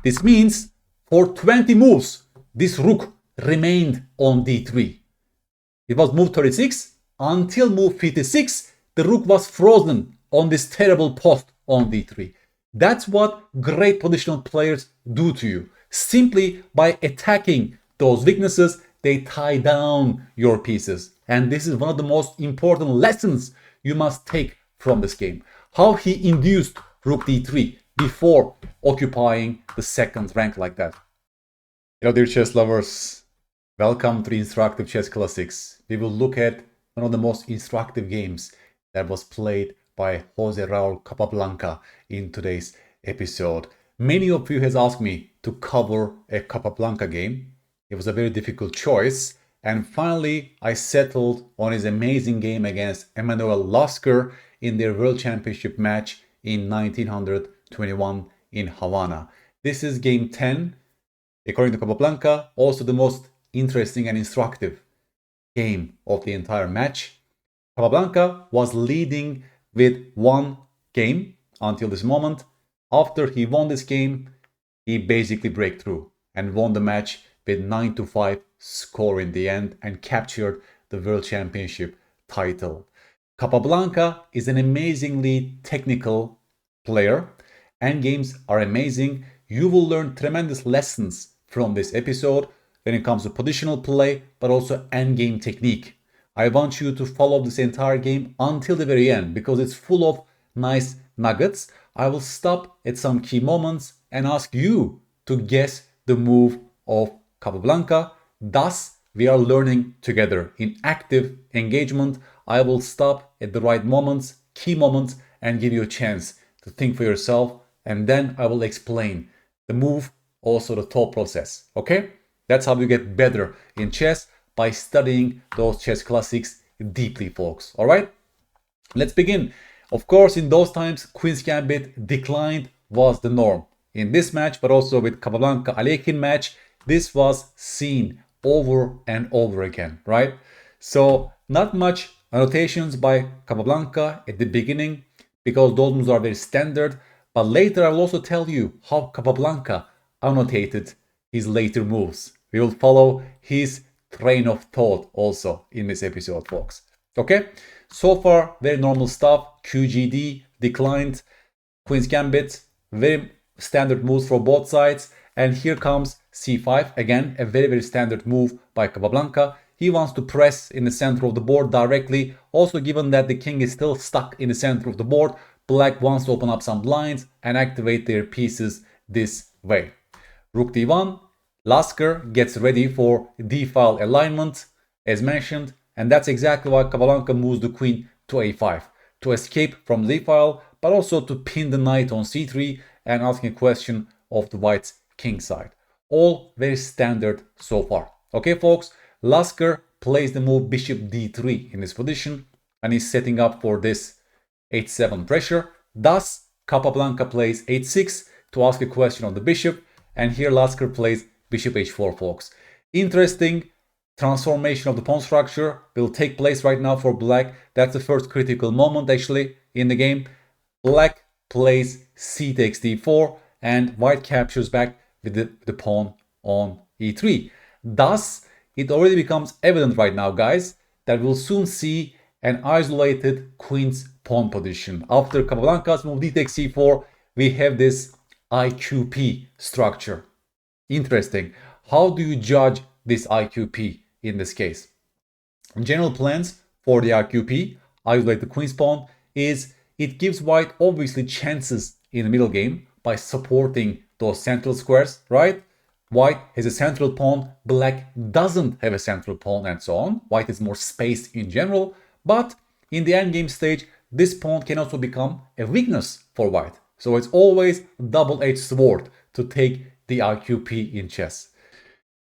This means for 20 moves, this rook remained on d3. It was move 36 until move 56. The rook was frozen on this terrible post on d3. That's what great positional players do to you. Simply by attacking those weaknesses, they tie down your pieces. And this is one of the most important lessons you must take from this game. How he induced rook d3 before occupying the second rank like that. Hello dear chess lovers, welcome to the Instructive Chess Classics. We will look at one of the most instructive games that was played by Jose Raul Capablanca in today's episode. Many of you has asked me to cover a Capablanca game. It was a very difficult choice, and finally I settled on his amazing game against Emanuel Lasker in their World Championship match in 1921 in Havana. This is game 10. According to Capablanca, also the most interesting and instructive game of the entire match. Capablanca was leading with one game until this moment. After he won this game, he basically break through and won the match with 9-5 score in the end and captured the World Championship title. Capablanca is an amazingly technical player. Endgames are amazing. You will learn tremendous lessons from this episode when it comes to positional play, but also endgame technique. I want you to follow this entire game until the very end because it's full of nice nuggets. I will stop at some key moments and ask you to guess the move of Capablanca. Thus, we are learning together in active engagement. I will stop at the right moments, key moments, and give you a chance to think for yourself. And then I will explain the move, also the thought process. Okay? That's how you get better in chess, by studying those chess classics deeply, folks. All right? Let's begin. Of course, in those times, Queen's Gambit declined was the norm. In this match, but also with Capablanca Alekhine match, this was seen over and over again, right? So not much annotations by Capablanca at the beginning because those moves are very standard. But later I will also tell you how Capablanca annotated his later moves. We will follow his train of thought also in this episode, folks. Okay, so far very normal stuff. QGD declined, Queen's Gambit, very standard moves for both sides. And here comes c5, again a very standard move by Capablanca. He wants to press in the center of the board directly. Also, given that the king is still stuck in the center of the board, Black wants to open up some blinds and activate their pieces this way. Rook d1, Lasker gets ready for d-file alignment as mentioned, and that's exactly why Capablanca moves the queen to a5 to escape from the d-file, but also to pin the knight on c3 and asking a question of the white's king side. All very standard so far. Okay, folks, Lasker plays the move bishop d3 in this position and is setting up for this h7 pressure. Thus, Capablanca plays h6 to ask a question on the bishop, and here Lasker plays bishop h4, folks. Interesting transformation of the pawn structure will take place right now for Black. That's the first critical moment actually in the game. Black plays c takes d4 and White captures back with the pawn on e3. Thus, it already becomes evident right now, guys, that we'll soon see an isolated queen's pawn position. After Capablanca's move d takes c4, we have this IQP structure. Interesting. How do you judge this IQP in this case? General plans for the IQP, isolate the queen's pawn, is it gives White obviously chances in the middle game by supporting those central squares, right? White has a central pawn, Black doesn't have a central pawn, and so on. White is more spaced in general, but in the endgame stage, this pawn can also become a weakness for White. So it's always a double-edged sword to take the IQP in chess.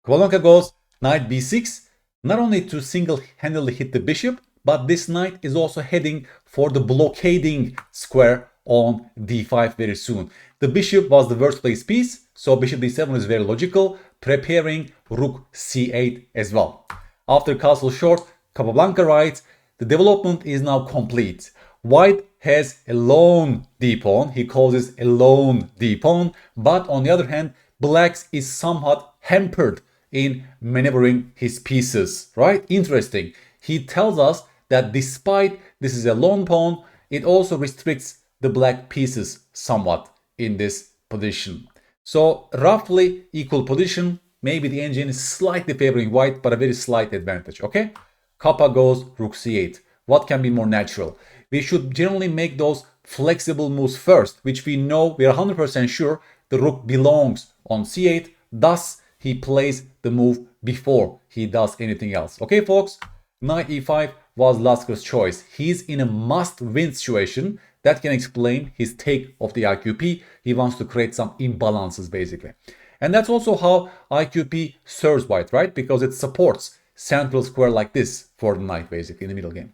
Capablanca goes knight b6, not only to single-handedly hit the bishop, but this knight is also heading for the blockading square on d5 very soon. The bishop was the worst placed piece, so bishop d7 is very logical, preparing rook c8 as well. After castle short, Capablanca writes, the development is now complete. White has a lone d-pawn. He calls this a lone d-pawn. But on the other hand, black is somewhat hampered in maneuvering his pieces, right? Interesting. He tells us that despite this is a lone pawn, it also restricts the black pieces somewhat in this position. So roughly equal position. Maybe the engine is slightly favoring white, but a very slight advantage, okay? Capa goes rook c8. What can be more natural? We should generally make those flexible moves first, which we know, we are 100% sure the rook belongs on c8. Thus, he plays the move before he does anything else. Okay, folks? Knight e5 was Lasker's choice. He's in a must-win situation. That can explain his take of the IQP. He wants to create some imbalances, basically. And that's also how IQP serves white, right? Because it supports central square like this for the knight, basically, in the middle game.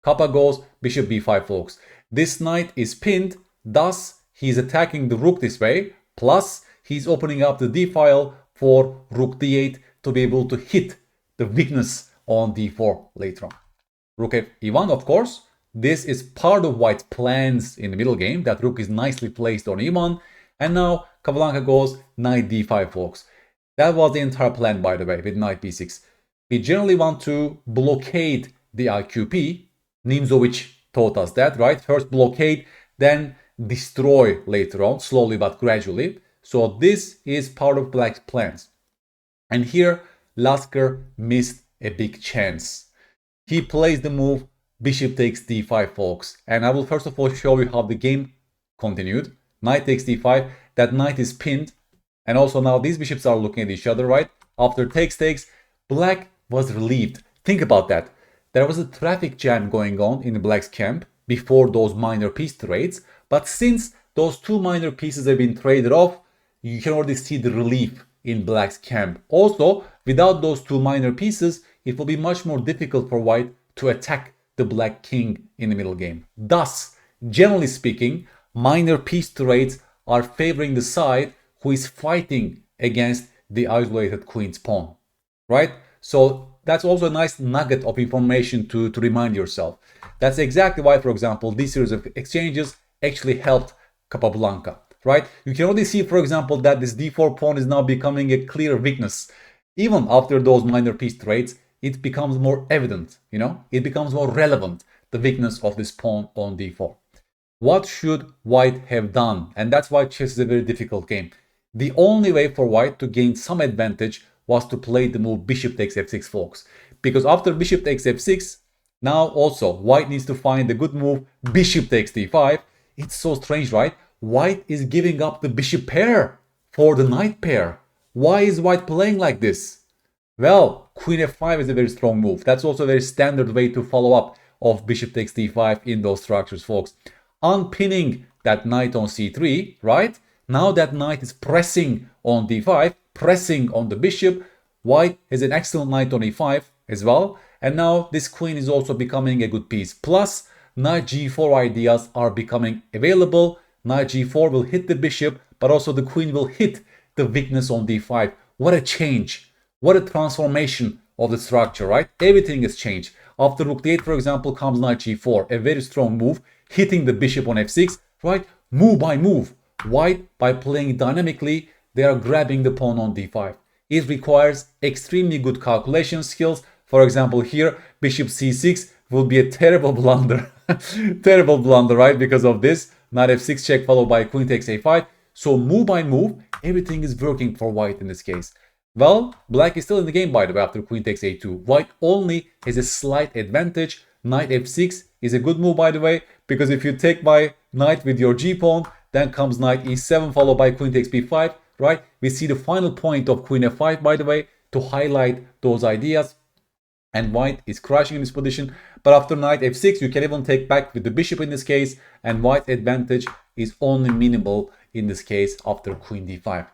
Capa goes bishop b5, folks. This knight is pinned, thus he's attacking the rook this way, plus he's opening up the d file for rook d8 to be able to hit the weakness on d4 later on. Rook e1, of course. This is part of white's plans in the middle game. That rook is nicely placed on e1. And now Capablanca goes knight d5, folks. That was the entire plan, by the way, with knight b6. We generally want to blockade the IQP. Nimzowitsch taught us that, right? First blockade, then destroy later on, slowly but gradually. So this is part of black's plans. And here, Lasker missed a big chance. He plays the move bishop takes d5, folks. And I will first of all show you how the game continued. Knight takes d5. That knight is pinned. And also now these bishops are looking at each other, right? After takes, black was relieved. Think about that. There was a traffic jam going on in the black's camp before those minor piece trades. But since those two minor pieces have been traded off, you can already see the relief in black's camp. Also, without those two minor pieces, it will be much more difficult for white to attack the black king in the middle game. Thus, generally speaking, minor piece trades are favoring the side who is fighting against the isolated queen's pawn, right? So that's also a nice nugget of information to remind yourself. That's exactly why, for example, this series of exchanges actually helped Capablanca, right? You can already see, for example, that this d4 pawn is now becoming a clear weakness. Even after those minor piece trades, it becomes more evident, you know? It becomes more relevant, the weakness of this pawn on d4. What should white have done? And that's why chess is a very difficult game. The only way for white to gain some advantage was to play the move bishop takes f6, folks. Because after bishop takes f6, now also white needs to find the good move bishop takes d5. It's so strange, right? White is giving up the bishop pair for the knight pair. Why is white playing like this? Well, queen f5 is a very strong move. That's also a very standard way to follow up of bishop takes d5 in those structures, folks. Unpinning that knight on c3, right? Now that knight is pressing on d5, pressing on the bishop. White has an excellent knight on e5 as well. And now this queen is also becoming a good piece. Plus, knight g4 ideas are becoming available. Knight g4 will hit the bishop, but also the queen will hit the weakness on d5. What a change. What a transformation of the structure, right? Everything has changed. After rook d8, for example, comes knight g4. A very strong move, hitting the bishop on f6, right? Move by move. White, by playing dynamically, they are grabbing the pawn on d5. It requires extremely good calculation skills. For example, here, bishop c6 will be a terrible blunder. Terrible blunder, right? Because of this. Knight f6 check followed by queen takes a5. So move by move, everything is working for white in this case. Well, black is still in the game, by the way, after queen takes a2. White only has a slight advantage. Knight f6 is a good move, by the way, because if you take my knight with your g-pawn, then comes knight e7 followed by queen takes b5, right? We see the final point of queen f5, by the way, to highlight those ideas. And white is crushing in this position. But after knight f6, you can even take back with the bishop in this case. And white's advantage is only minimal in this case after queen d5.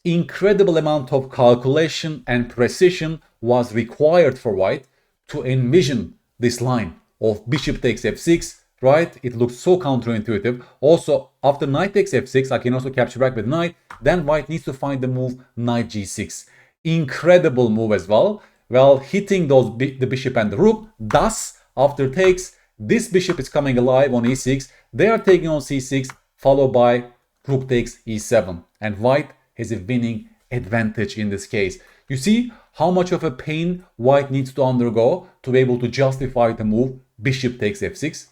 Incredible amount of calculation and precision was required for white to envision this line of bishop takes f6, right? It looks so counterintuitive. Also, after knight takes f6, I can also capture back with knight. Then white needs to find the move knight g6. Incredible move as well. Well, hitting the bishop and the rook. Thus, after takes, This bishop is coming alive on e6. They are taking on c6, followed by rook takes e7. And white has a winning advantage in this case. You see how much of a pain white needs to undergo to be able to justify the move bishop takes f6.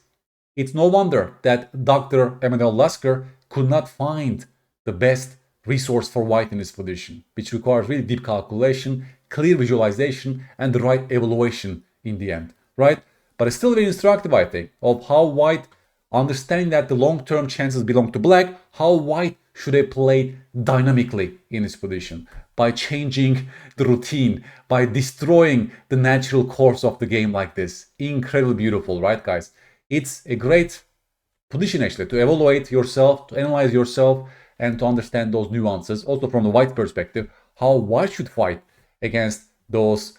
It's no wonder that Dr. Emanuel Lasker could not find the best resource for white in this position, which requires really deep calculation, clear visualization, and the right evaluation in the end, right? But it's still very instructive, I think, of how white, understanding that the long-term chances belong to black, how white should have played dynamically in this position by changing the routine, by destroying the natural course of the game like this. Incredibly beautiful, right, guys? It's a great position actually to evaluate yourself, to analyze yourself, and to understand those nuances. Also from the white perspective, how white should fight against those,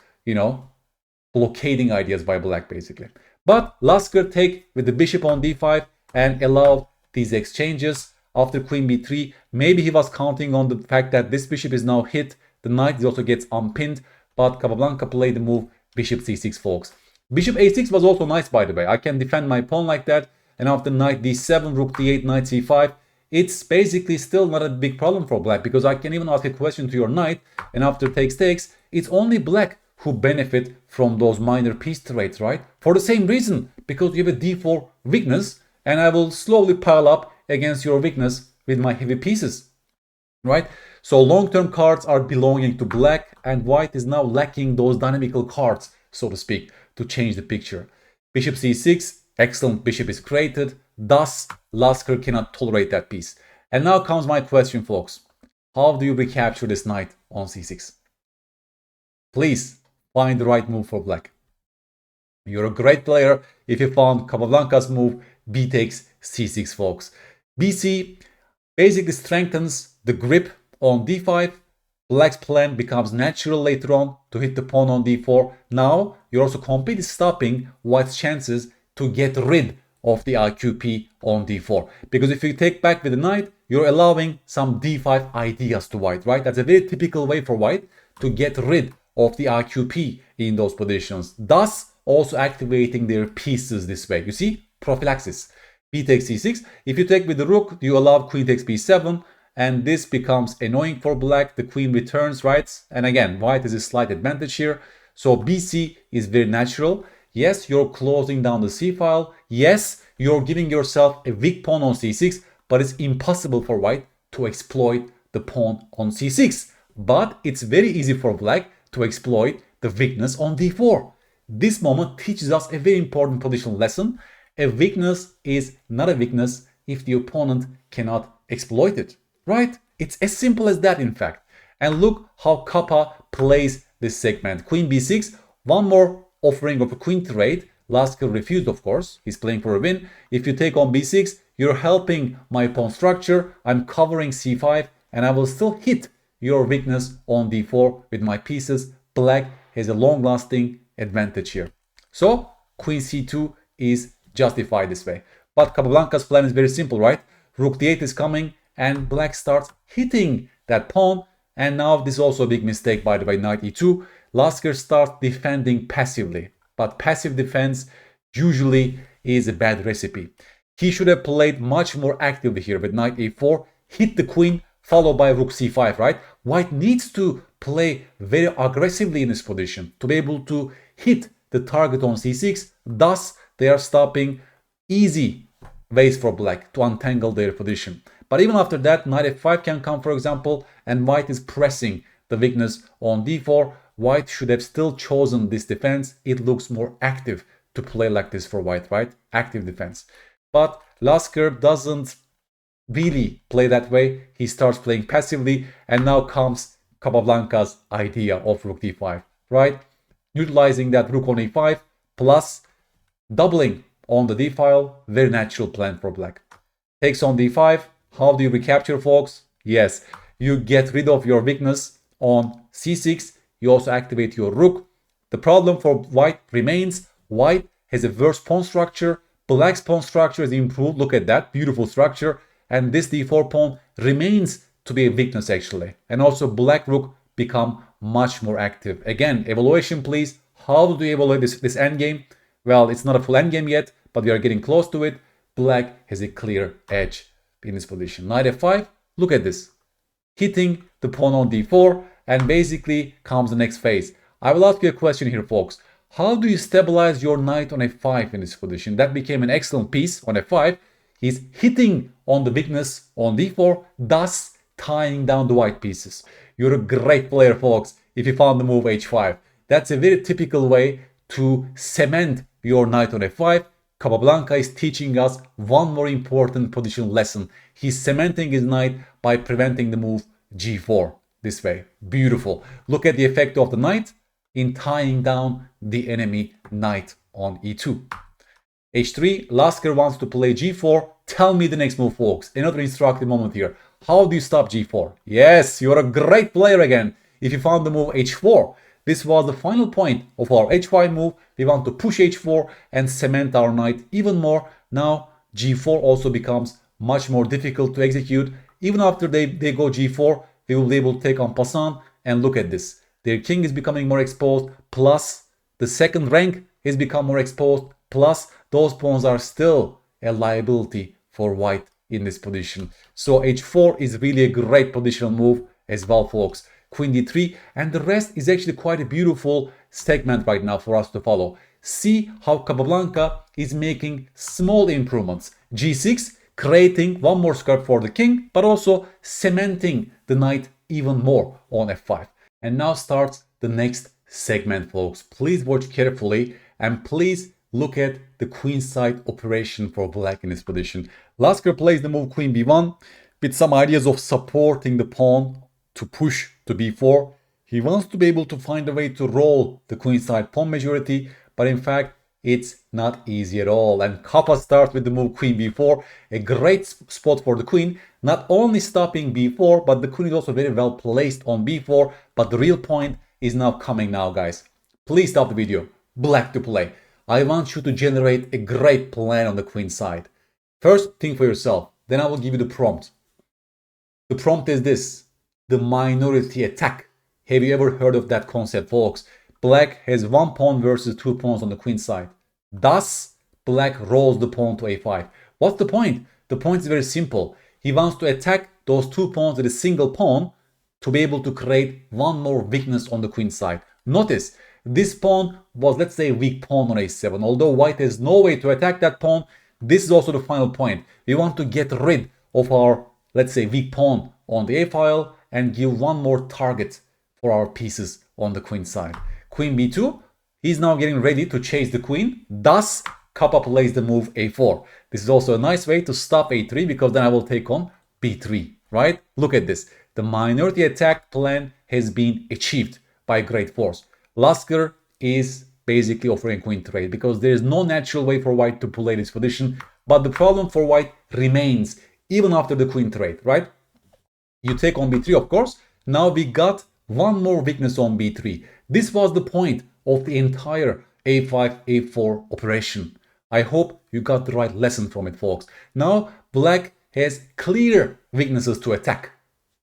blockading ideas by black basically. But Lasker take with the bishop on d5 and allowed these exchanges after queen b3. Maybe he was counting on the fact that this bishop is now hit. The knight also gets unpinned, but Capablanca played the move bishop c6, folks. Bishop a6 was also nice, by the way. I can defend my pawn like that, and after knight d7, rook d8, knight c5, it's basically still not a big problem for black, because I can even ask a question to your knight, and after takes, it's only black who benefit from those minor piece trades, right? For the same reason, because you have a d4 weakness, and I will slowly pile up against your weakness with my heavy pieces, right? So long-term cards are belonging to black, and white is now lacking those dynamical cards, so to speak, to change the picture. Bishop c6, excellent bishop is created. Thus, Lasker cannot tolerate that piece. And now comes my question, folks. How do you recapture this knight on c6? Please find the right move for black. You're a great player if you found Capablanca's move b takes c6, folks. bc basically strengthens the grip on d5. Black's plan becomes natural later on to hit the pawn on d4. Now, you're also completely stopping white's chances to get rid of the IQP on d4. Because if you take back with the knight, you're allowing some d5 ideas to white, right? That's a very typical way for white to get rid of the IQP in those positions. Thus, also activating their pieces this way. You see? Prophylaxis. B takes c6. If you take with the rook, you allow queen takes b7. And this becomes annoying for black. The queen returns, right? And again, white has a slight advantage here. So bc is very natural. Yes, you're closing down the c-file. Yes, you're giving yourself a weak pawn on c6, but it's impossible for white to exploit the pawn on c6. But it's very easy for black to exploit the weakness on d4. This moment teaches us a very important positional lesson. A weakness is not a weakness if the opponent cannot exploit it. Right? It's as simple as that, in fact. And look how Capa plays this segment. Queen b6, one more offering of a queen trade. Lasker refused, of course. He's playing for a win. If you take on b6, you're helping my pawn structure. I'm covering c5, and I will still hit your weakness on d4 with my pieces. Black has a long-lasting advantage here. So, queen c2 is justified this way. But Capablanca's plan is very simple, right? Rook d8 is coming, and black starts hitting that pawn. And now this is also a big mistake, by the way, knight e2. Lasker starts defending passively. But passive defense usually is a bad recipe. He should have played much more actively here with knight a4, hit the queen, followed by rook c5, right? White needs to play very aggressively in this position to be able to hit the target on c6. Thus, they are stopping easy ways for black to untangle their position. But even after that, knight f5 can come, for example, and white is pressing the weakness on d4. White should have still chosen this defense. It looks more active to play like this for white, right? Active defense. But Lasker doesn't really play that way. He starts playing passively, and now comes Capablanca's idea of rook d5, right? Utilizing that rook on e5 plus doubling on the d-file. Very natural plan for black. Takes on d5. How do you recapture, folks? Yes, you get rid of your weakness on c6. You also activate your rook. The problem for white remains. White has a worse pawn structure. Black's pawn structure is improved. Look at that beautiful structure. And this d4 pawn remains to be a weakness, actually. And also black rook become much more active. Again, evaluation, please. How do you evaluate this endgame? Well, it's not a full endgame yet, but we are getting close to it. Black has a clear edge in this position. Knight f5, look at this. Hitting the pawn on d4, and basically comes the next phase. I will ask you a question here, folks. How do you stabilize your knight on f5 in this position? That became an excellent piece on f5. He's hitting on the weakness on d4, thus tying down the white pieces. You're a great player, folks, if you found the move h5. That's a very typical way to cement your knight on f5. Capablanca is teaching us one more important positional lesson. He's cementing his knight by preventing the move g4 this way. Beautiful. Look at the effect of the knight in tying down the enemy knight on e2. h3, Lasker wants to play g4. Tell me the next move, folks. Another instructive moment here. How do you stop g4? Yes, you're a great player again if you found the move h4. This was the final point of our h5 move. We want to push h4 and cement our knight even more. Now g4 also becomes much more difficult to execute. Even after they go g4, we will be able to take en passant, and look at this. Their king is becoming more exposed, plus the second rank has become more exposed, plus those pawns are still a liability for white in this position. So h4 is really a great positional move as well, folks. Queen d3, and the rest is actually quite a beautiful segment right now for us to follow. See how Capablanca is making small improvements. g6, creating one more square for the king, but also cementing the knight even more on f5. And now starts the next segment, folks. Please watch carefully and please look at the queenside operation for black in this position. Lasker plays the move queen b1 with some ideas of supporting the pawn to push to b4. He wants to be able to find a way to roll the queenside pawn majority, but in fact it's not easy at all. And Capa starts with the move queen b4, a great spot for the queen, not only stopping b4, but the queen is also very well placed on b4. But the real point is now coming now, guys. Please stop the video. Black to play. I want you to generate a great plan on the queen side. First, think for yourself. Then I will give you the prompt. The prompt is this: the minority attack. Have you ever heard of that concept, folks? Black has one pawn versus two pawns on the queen side. Thus, black rolls the pawn to a5. What's the point? The point is very simple. He wants to attack those two pawns with a single pawn to be able to create one more weakness on the queen side. Notice, this pawn was, let's say, a weak pawn on a7. Although white has no way to attack that pawn, this is also the final point. We want to get rid of our, let's say, weak pawn on the a file and give one more target for our pieces on the queen side. Queen b2, he's now getting ready to chase the queen. Thus, Capa plays the move a4. This is also a nice way to stop a3, because then I will take on b3, right? Look at this. The minority attack plan has been achieved by great force. Lasker is basically offering queen trade because there is no natural way for white to play this position. But the problem for white remains even after the queen trade, right? You take on b3, of course. Now we got one more weakness on b3. This was the point of the entire a5, a4 operation. I hope you got the right lesson from it, folks. Now black has clear weaknesses to attack.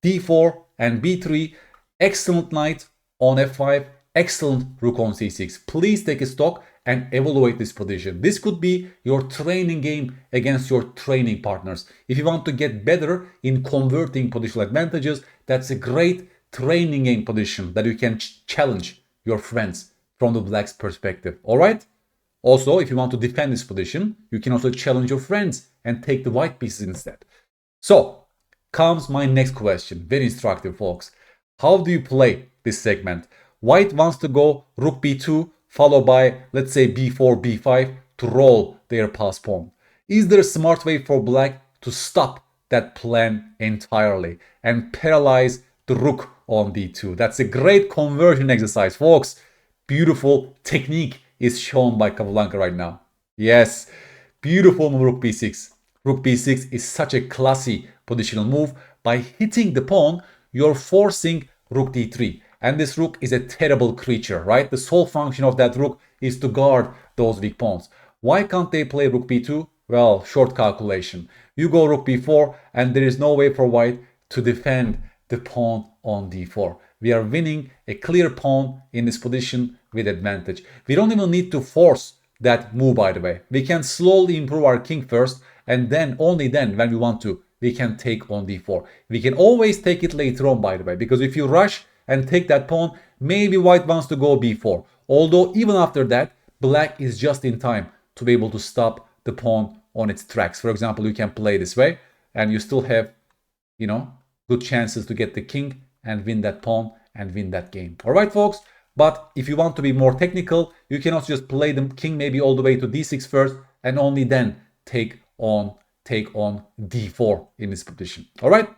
d4 and b3, excellent knight on f5, excellent rook on c6. Please take a stock and evaluate this position. This could be your training game against your training partners. If you want to get better in converting positional advantages, that's a great training game position that you can challenge your friends from the black's perspective. All right? Also, if you want to defend this position, you can also challenge your friends and take the white pieces instead. So, comes my next question. Very instructive, folks. How do you play this segment? White wants to go rook b2, followed by, let's say, b4, b5 to roll their pass pawn. Is there a smart way for black to stop that plan entirely and paralyze the rook on d2? That's a great conversion exercise, folks. Beautiful technique is shown by Capablanca right now. Yes, beautiful move, rook b6. Rook b6 is such a classy positional move. By hitting the pawn, you're forcing rook d3. And this rook is a terrible creature, right? The sole function of that rook is to guard those weak pawns. Why can't they play rook b2? Well, short calculation. You go rook b4 and there is no way for white to defend the pawn on d4. We are winning a clear pawn in this position with advantage. We don't even need to force that move, by the way. We can slowly improve our king first, and then, only then, when we want to, we can take on d4. We can always take it later on, by the way, because if you rush and take that pawn, maybe white wants to go b4. Although even after that, black is just in time to be able to stop the pawn on its tracks. For example, you can play this way, and you still have, you know, good chances to get the king and win that pawn and win that game. All right, folks. But if you want to be more technical, you can also just play the king maybe all the way to d6 first, and only then take on d4 in this position. All right.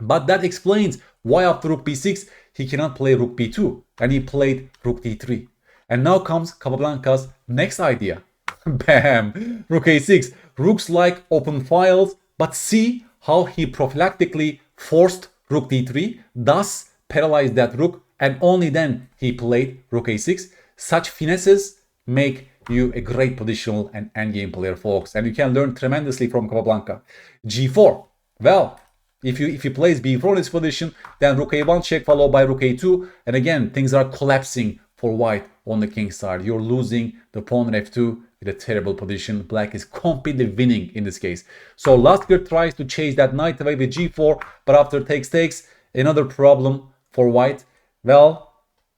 But that explains why after rook b6 he cannot play rook b2, and he played rook d3. And now comes Capablanca's next idea. Bam! Rook a6. Rooks like open files, but see how he prophylactically forced rook d3, thus paralyzed that rook, and only then he played rook a6. Such finesses make you a great positional and endgame player, folks, and you can learn tremendously from Capablanca. g4. Well, if he plays b4 in this position, then rook a1 check followed by rook a2, and again things are collapsing for white on the king side. You're losing the pawn on f2 with a terrible position. Black is completely winning in this case. So Lasker tries to chase that knight away with g4, but after takes, another problem for white. Well,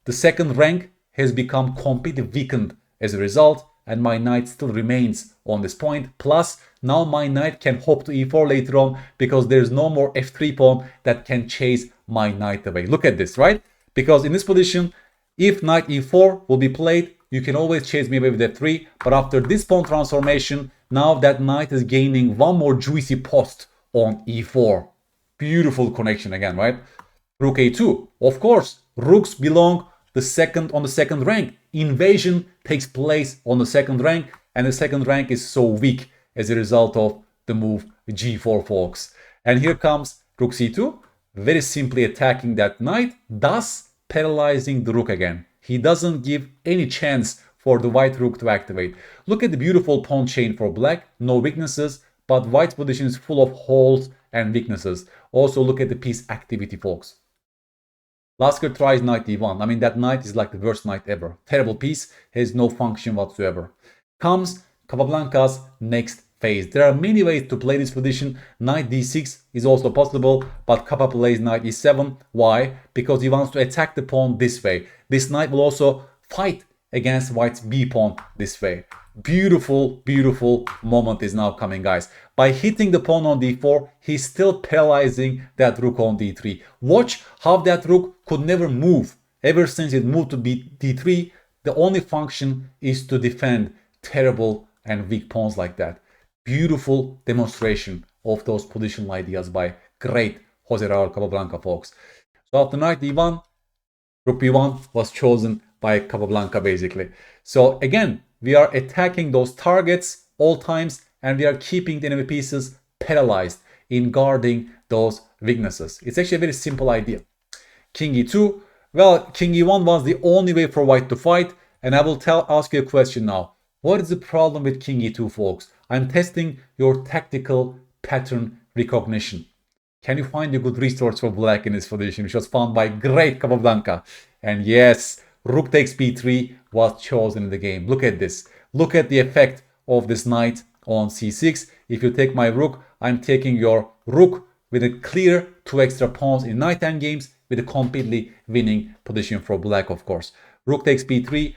the second rank has become completely weakened as a result, and my knight still remains on this point. Plus, now my knight can hop to e4 later on because there's no more f3 pawn that can chase my knight away. Look at this, right? Because in this position, if knight e4 will be played, you can always chase me away with f3. But after this pawn transformation, now that knight is gaining one more juicy post on e4. Beautiful connection again, right? Rook a2. Of course, rooks belong on the second rank. Invasion takes place on the second rank, and the second rank is so weak as a result of the move g4, folks. And here comes rook c2, very simply attacking that knight, thus paralyzing the rook again. He doesn't give any chance for the white rook to activate. Look at the beautiful pawn chain for black, no weaknesses, but white's position is full of holes and weaknesses. Also look at the piece activity, folks. Lasker tries knight d1. I mean, that knight is like the worst knight ever. Terrible piece, has no function whatsoever. Comes Capablanca's next phase. There are many ways to play this position. Knight d6 is also possible, but Capa plays knight e7. Why? Because he wants to attack the pawn this way. This knight will also fight against white's b pawn this way. Beautiful, beautiful moment is now coming, guys. By hitting the pawn on d4, he's still paralyzing that rook on d3. Watch how that rook could never move. Ever since it moved to d3, the only function is to defend terrible and weak pawns like that. Beautiful demonstration of those positional ideas by great Jose Raul Capablanca, folks. So after knight d1, rook b1 was chosen by Capablanca, basically. So again, we are attacking those targets all times, and we are keeping the enemy pieces paralyzed in guarding those weaknesses. It's actually a very simple idea. King e2. Well, king e1 was the only way for white to fight, and I will ask you a question now. What is the problem with king e2, folks? I'm testing your tactical pattern recognition. Can you find a good resource for black in this position, which was found by great Capablanca? And yes, rook takes b3 was chosen in the game. Look at this. Look at the effect of this knight on c6. If you take my rook, I'm taking your rook with a clear 2 extra pawns in knight endgames with a completely winning position for black, of course. Rook takes b3.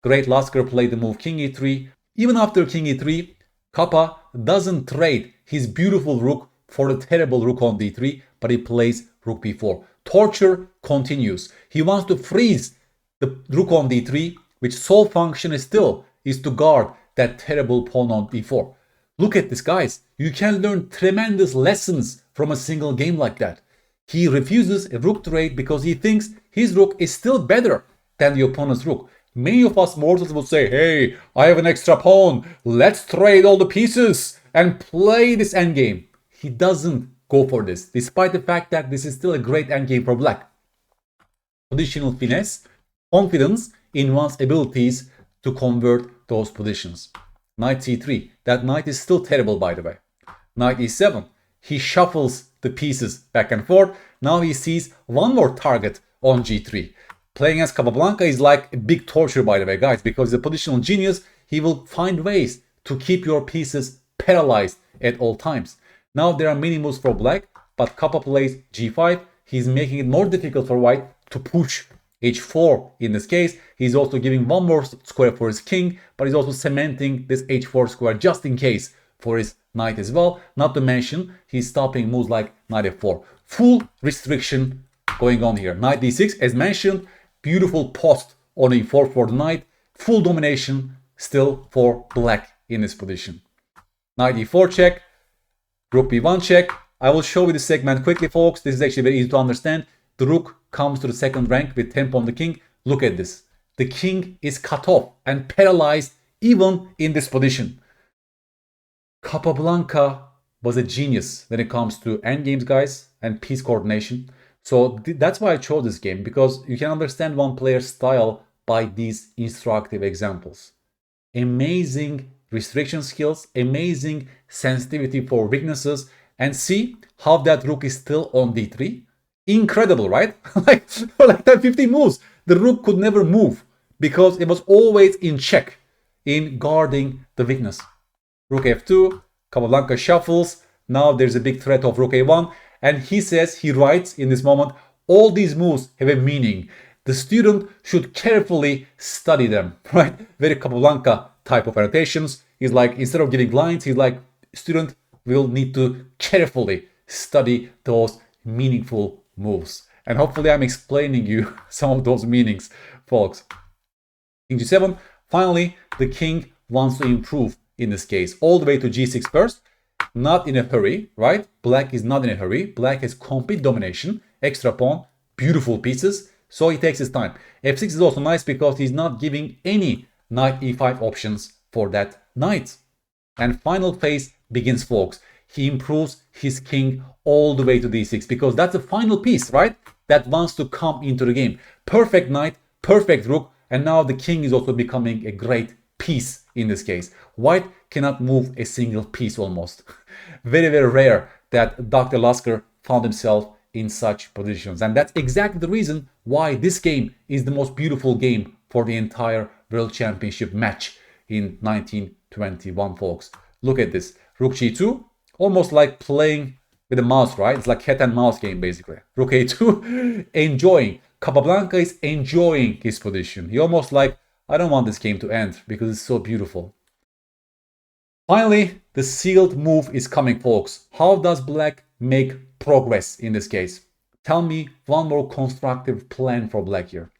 Great Lasker played the move king e3. Even after king e3, Capa doesn't trade his beautiful rook for the terrible rook on d3, but he plays rook b4. Torture continues. He wants to freeze the rook on d3, which sole function is to guard that terrible pawn on d4. Look at this, guys. You can learn tremendous lessons from a single game like that. He refuses a rook trade because he thinks his rook is still better than the opponent's rook. Many of us mortals would say, hey, I have an extra pawn. Let's trade all the pieces and play this endgame. He doesn't go for this, despite the fact that this is still a great endgame for black. Positional finesse, confidence in one's abilities to convert those positions. Knight c3. That knight is still terrible, by the way. Knight e7. He shuffles the pieces back and forth. Now he sees one more target on g3. Playing as Capablanca is like a big torture, by the way, guys, because the positional genius, he will find ways to keep your pieces paralyzed at all times. Now there are many moves for black, but Capa plays g5. He's making it more difficult for white to push h4 in this case. He's also giving one more square for his king, but he's also cementing this h4 square just in case for his knight as well. Not to mention, he's stopping moves like knight f4. Full restriction going on here. Knight d6, as mentioned, beautiful post on e4 for the knight. Full domination still for black in this position. Knight e4 check, rook b1 check. I will show you the segment quickly, folks. This is actually very easy to understand. The rook comes to the second rank with tempo on the king. Look at this. The king is cut off and paralyzed even in this position. Capablanca was a genius when it comes to endgames, guys, and piece coordination. So that's why I chose this game, because you can understand one player's style by these instructive examples. Amazing restriction skills, amazing sensitivity for weaknesses, and see how that rook is still on d3. Incredible, right? like that 50 moves, the rook could never move because it was always in check, in guarding the weakness. Rook f2, Capablanca shuffles. Now there's a big threat of rook a1, and he says, he writes in this moment, all these moves have a meaning. The student should carefully study them, right? Very Capablanca type of annotations. He's like, instead of giving lines, he's like, student will need to carefully study those meaningful moves. And hopefully I'm explaining you some of those meanings, folks. King g7. Finally, the king wants to improve in this case, all the way to g6 first. Not in a hurry, right? Black is not in a hurry. Black has complete domination, extra pawn, beautiful pieces. So he takes his time. f6 is also nice because he's not giving any knight e5 options for that knight. And final phase begins, folks. He improves his king all the way to d6 because that's the final piece, right? That wants to come into the game. Perfect knight, perfect rook, and now the king is also becoming a great piece in this case. White cannot move a single piece almost. Very, very rare that Dr. Lasker found himself in such positions. And that's exactly the reason why this game is the most beautiful game for the entire World Championship match in 1921, folks. Look at this. Rook g2, almost like playing with a mouse, right? It's like cat and mouse game, basically. Rook a2, enjoying. Capablanca is enjoying his position. He almost like, I don't want this game to end because it's so beautiful. Finally, the sealed move is coming, folks. How does black make progress in this case? Tell me one more constructive plan for black here.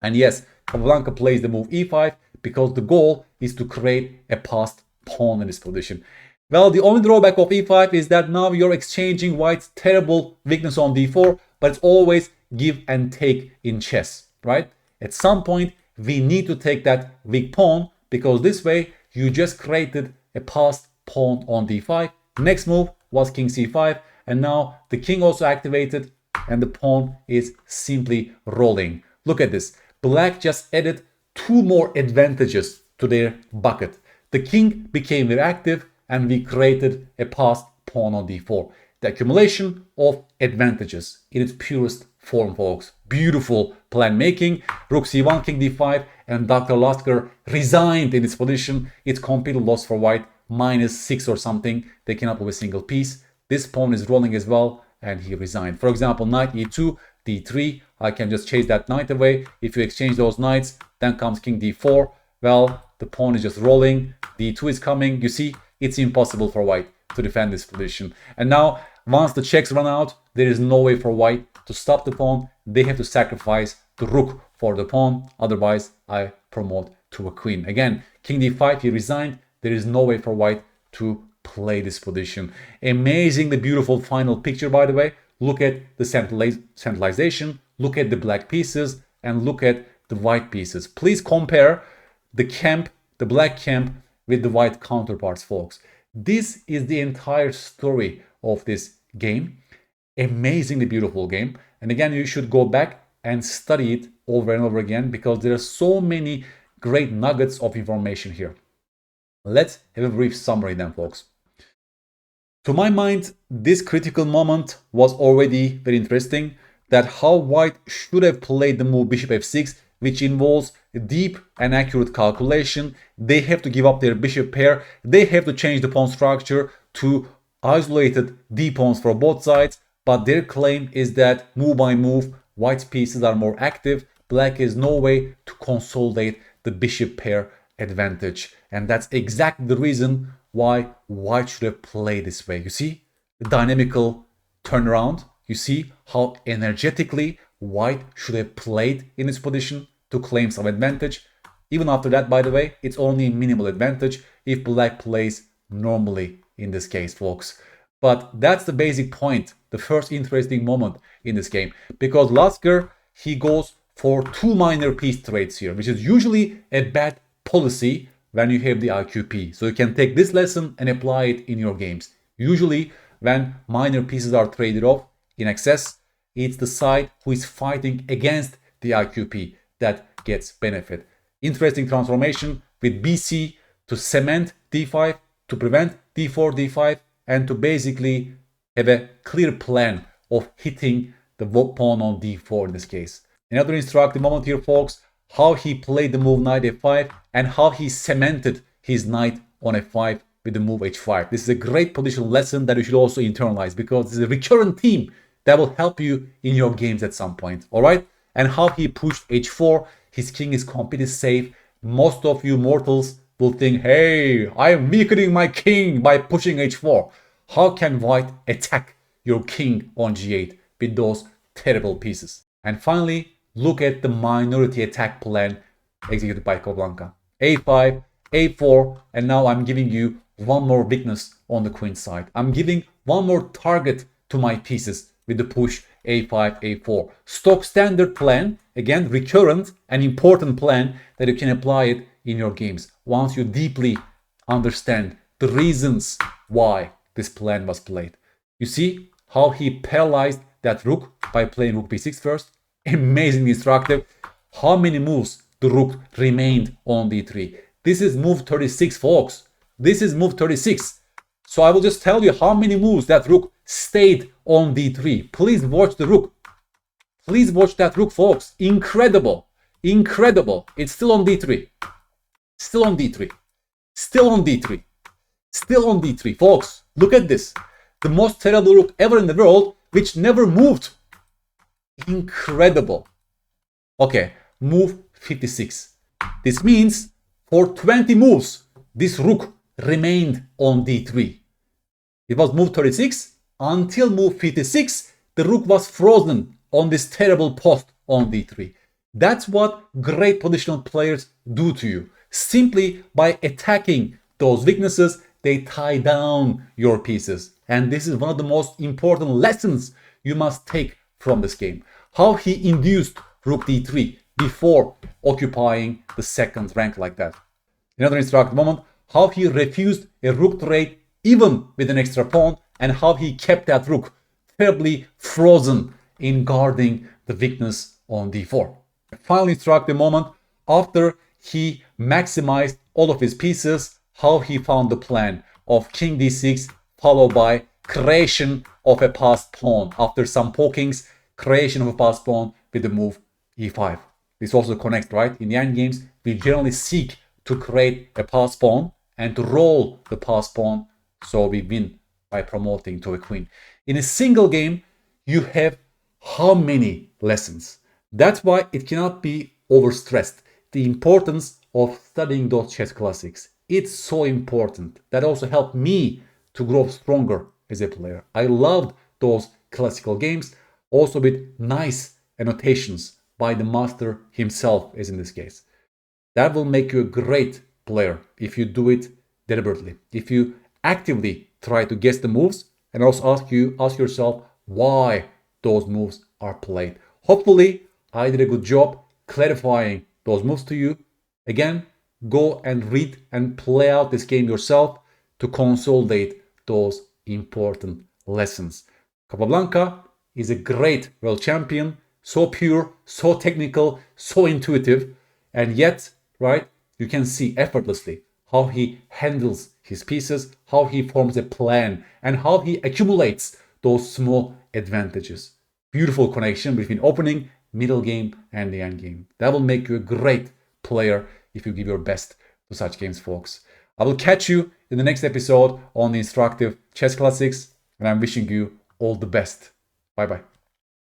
And yes, Capablanca plays the move e5 because the goal is to create a passed pawn in this position. Well, the only drawback of e5 is that now you're exchanging white's terrible weakness on d4, but it's always give and take in chess, right? At some point, we need to take that weak pawn because this way you just created a passed pawn on d5. Next move was king c5, and now the king also activated and the pawn is simply rolling. Look at this. Black just added 2 more advantages to their bucket. The king became very active and we created a passed pawn on d4. The accumulation of advantages in its purest form, folks. Beautiful plan making. Rook c1, king d5, and Dr. Lasker resigned in this position. It's completely lost for white, -6 or something. They cannot move a single piece. This pawn is rolling as well, and he resigned. For example, knight e2, d3. I can just chase that knight away. If you exchange those knights, then comes king d4. Well, the pawn is just rolling. d2 is coming. You see, it's impossible for white to defend this position. And now, once the checks run out, there is no way for white to stop the pawn. They have to sacrifice the rook for the pawn. Otherwise, I promote to a queen. Again, king d5, he resigned. There is no way for white to play this position. Amazingly beautiful final picture, by the way. Look at the centralization. Look at the black pieces and look at the white pieces. Please compare the camp, the black camp, with the white counterparts, folks. This is the entire story of this game. Amazingly beautiful game. And again, you should go back and study it over and over again because there are so many great nuggets of information here. Let's have a brief summary then, folks. To my mind, this critical moment was already very interesting. that how white should have played the move bishop f6, which involves deep and accurate calculation. They have to give up their bishop pair. They have to change the pawn structure to isolated d pawns for both sides. But their claim is that move by move, white's pieces are more active. Black has no way to consolidate the bishop pair advantage. And that's exactly the reason why white should have played this way. You see the dynamical turnaround. You see how energetically white should have played in this position to claim some advantage. Even after that, by the way, it's only a minimal advantage if black plays normally in this case, folks. But that's the basic point, the first interesting moment in this game. Because Lasker, he goes for two minor piece trades here, which is usually a bad policy when you have the IQP. So you can take this lesson and apply it in your games. Usually, when minor pieces are traded off in excess, it's the side who is fighting against the IQP that gets benefit. Interesting transformation with BC to cement d5, to prevent d4, d5, and to basically have a clear plan of hitting the pawn on d4 in this case. Another instructive moment here, folks, how he played the move knight f5 and how he cemented his knight on f5 with the move h5. This is a great positional lesson that you should also internalize because this is a recurrent theme that will help you in your games at some point, all right? And how he pushed h4, his king is completely safe. Most of you mortals will think, hey, I am weakening my king by pushing h4. How can white attack your king on g8 with those terrible pieces? And finally, look at the minority attack plan executed by Capablanca. a5, a4, and now I'm giving you one more weakness on the queen side. I'm giving one more target to my pieces with the push a5, a4. Stock standard plan, again, recurrent and important plan that you can apply it in your games once you deeply understand the reasons why this plan was played. You see how he paralyzed that rook by playing rook b6 first? Amazingly instructive. How many moves the rook remained on d3? This is move 36, folks. This is move 36. So I will just tell you how many moves that rook stayed on d3. Please watch the rook. Please watch that rook, folks. Incredible. Incredible. It's still on d3. Still on d3. Still on d3. Still on d3, folks. Look at this. The most terrible rook ever in the world, which never moved. Incredible. Okay, move 56. This means for 20 moves, this rook remained on d3. It was move 36 until move 56. The rook was frozen on this terrible post on d3. That's what great positional players do to you. Simply by attacking those weaknesses, they tie down your pieces. And this is one of the most important lessons you must take from this game. How he induced rook d3 before occupying the second rank like that. Another instructive moment, how he refused a rook trade even with an extra pawn, and how he kept that rook terribly frozen in guarding the weakness on d4. Finally, instructive moment, after he maximized all of his pieces, how he found the plan of king d6 followed by creation of a passed pawn. After some pokings, creation of a passed pawn with the move e5. This also connects, right? In the endgames, we generally seek to create a passed pawn and to roll the passed pawn so we win by promoting to a queen. In a single game, you have how many lessons? That's why it cannot be overstressed. The importance of studying those chess classics. It's so important. That also helped me to grow stronger as a player. I loved those classical games, also with nice annotations by the master himself, as in this case. That will make you a great player if you do it deliberately. If you actively try to guess the moves and also ask yourself why those moves are played. Hopefully, I did a good job clarifying those moves to you. Again, go and read and play out this game yourself to consolidate those important lessons. Capablanca is a great world champion, so pure, so technical, so intuitive, and yet, right, you can see effortlessly how he handles his pieces, how he forms a plan, and how he accumulates those small advantages. beautiful connection between opening, middle game, and the end game. That will make you a great player if you give your best to such games, folks. I will catch you in the next episode on the Instructive Chess Classics, and I'm wishing you all the best. Bye-bye.